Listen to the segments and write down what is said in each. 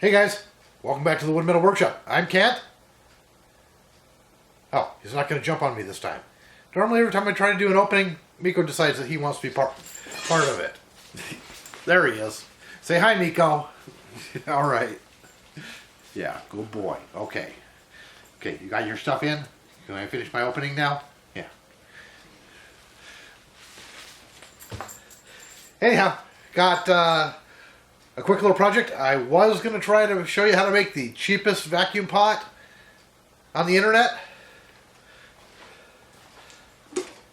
Hey guys, welcome back to the Wood Metal Workshop. I'm Kent. Oh, he's not going to jump on me this time. Normally every time I try to do an opening, Miko decides that he wants to be part of it. There he is. Say hi, Miko. All right. Yeah, good boy. Okay. Okay, you got your stuff in? Can I finish my opening now? Yeah. Anyhow, got a quick little project. I was going to try to show you how to make the cheapest vacuum pot on the internet.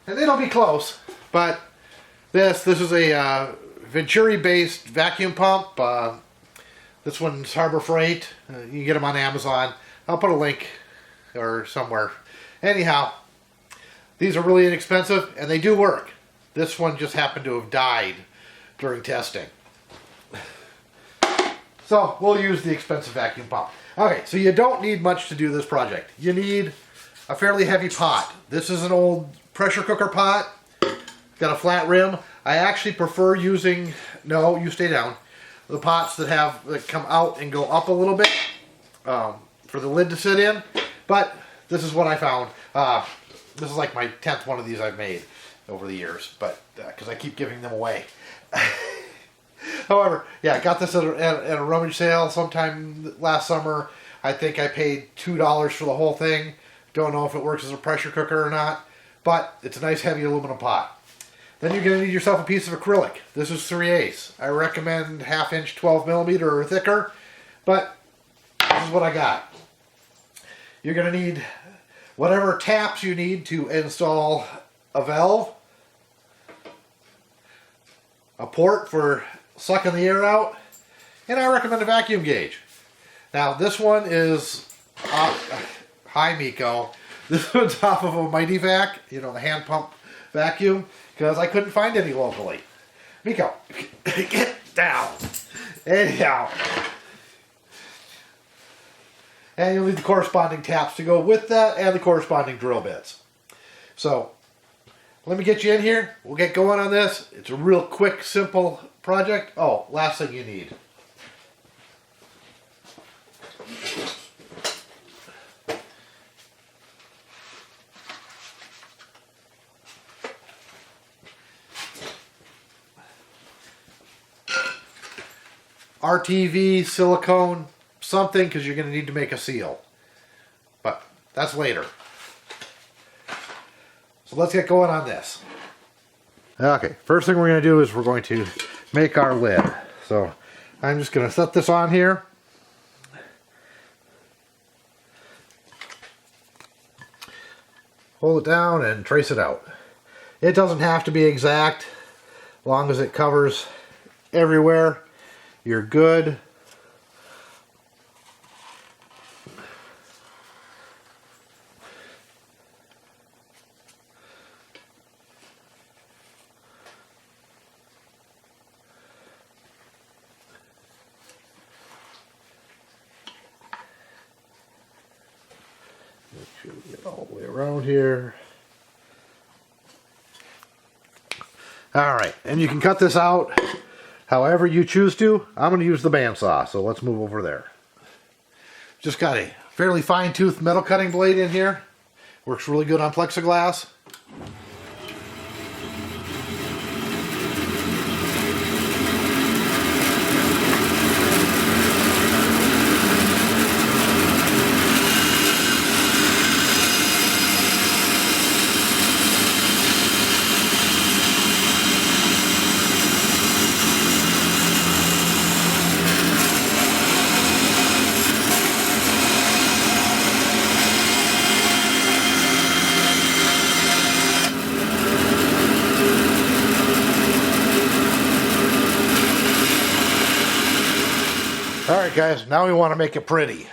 And it'll be close, but this is a Venturi-based vacuum pump. This one's Harbor Freight. You can get them on Amazon. I'll put a link or somewhere. Anyhow, these are really inexpensive and they do work. This one just happened to have died during testing. So we'll use the expensive vacuum pump. Okay, so you don't need much to do this project. You need a fairly heavy pot. This is an old pressure cooker pot. Got a flat rim. I actually prefer using, no, you stay down, the pots that come out and go up a little bit for the lid to sit in. But this is what I found. This is like my 10th one of these I've made over the years, but because I keep giving them away. However, yeah, I got this at a rummage sale sometime last summer. I think I paid $2 for the whole thing. Don't know if it works as a pressure cooker or not, but it's a nice heavy aluminum pot. Then you're going to need yourself a piece of acrylic. This is 3/8. I recommend 1/2 inch 12mm or thicker, but this is what I got. You're going to need whatever taps you need to install a valve, a port for sucking the air out, and I recommend a vacuum gauge. Now this one is, hi Miko, this one's off of a Mighty Vac, you know, the hand pump vacuum, because I couldn't find any locally. Miko, get down. Anyhow. And you'll need the corresponding taps to go with that and the corresponding drill bits. So, let me get you in here. We'll get going on this. It's a real quick, simple project. Oh, last thing you need. RTV, silicone, something, because you're going to need to make a seal. But that's later. So let's get going on this. Okay, first thing we're going to do is we're going to make our lid. So I'm just going to set this on here. Hold it down and trace it out. It doesn't have to be exact. As long as it covers everywhere, you're good. Make sure we get all the way around here. Alright, and you can cut this out however you choose to. I'm going to use the bandsaw, so let's move over there. Just got a fairly fine-toothed metal cutting blade in here. Works really good on plexiglass. Alright guys, now we want to make it pretty.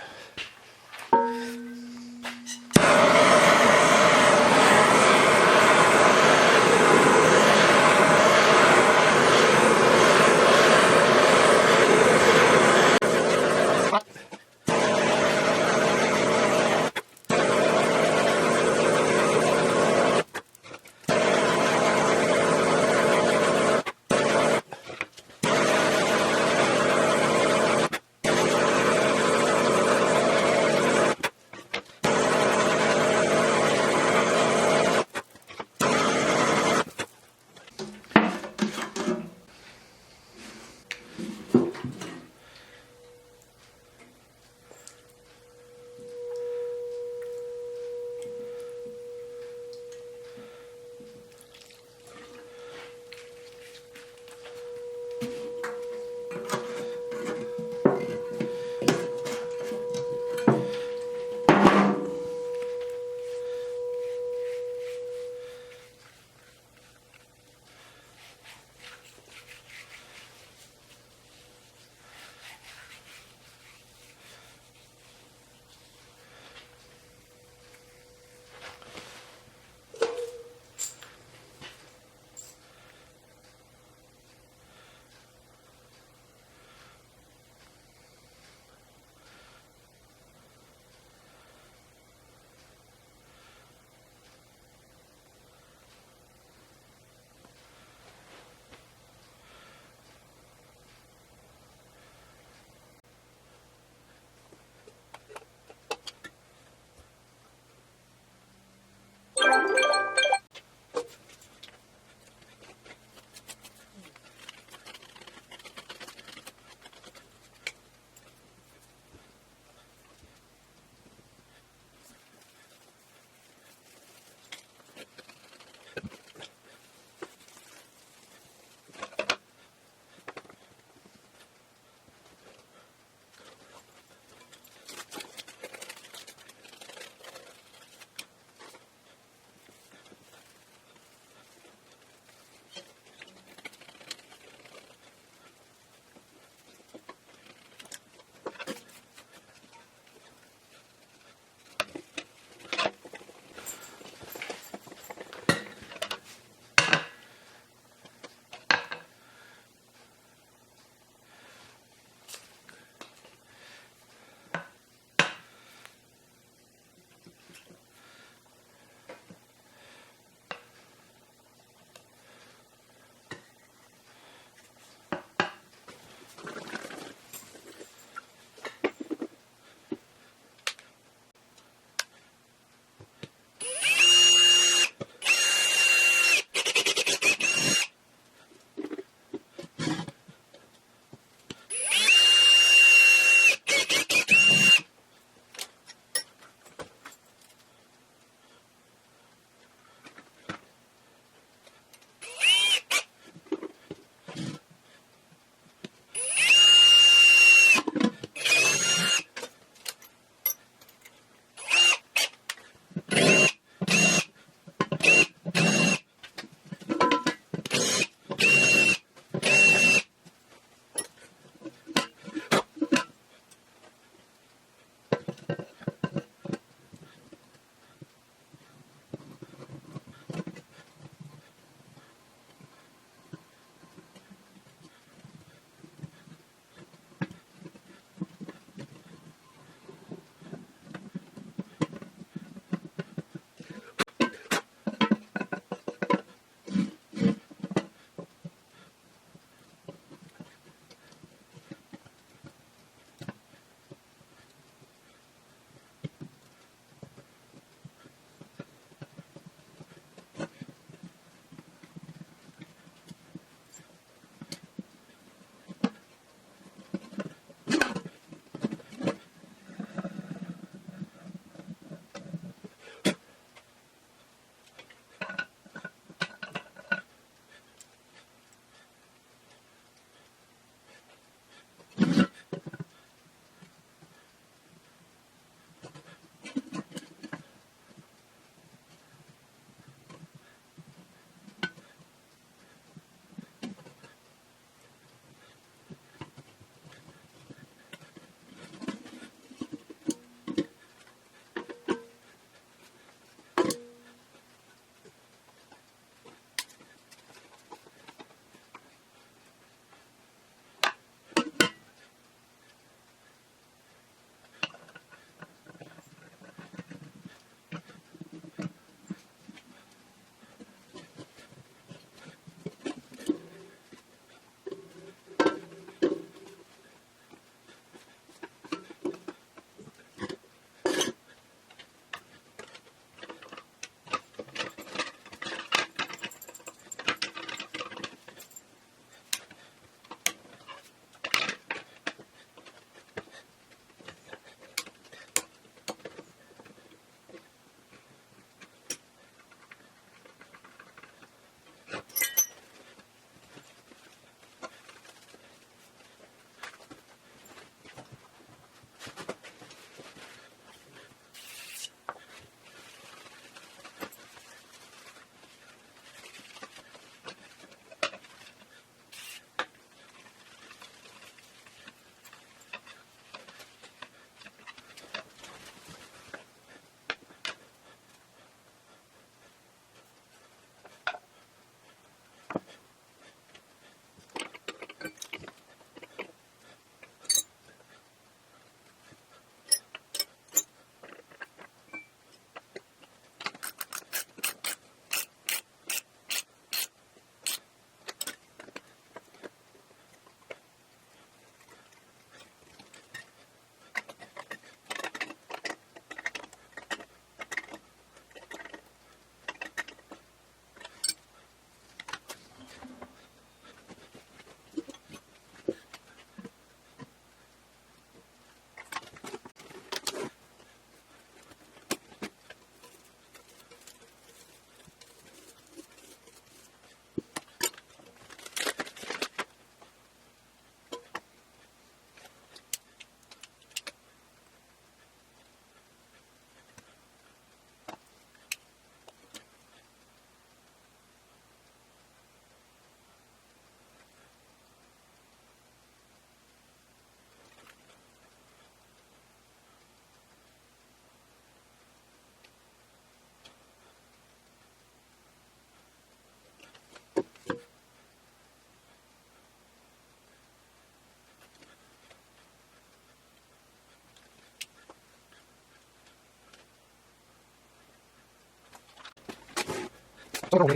There it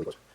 goes.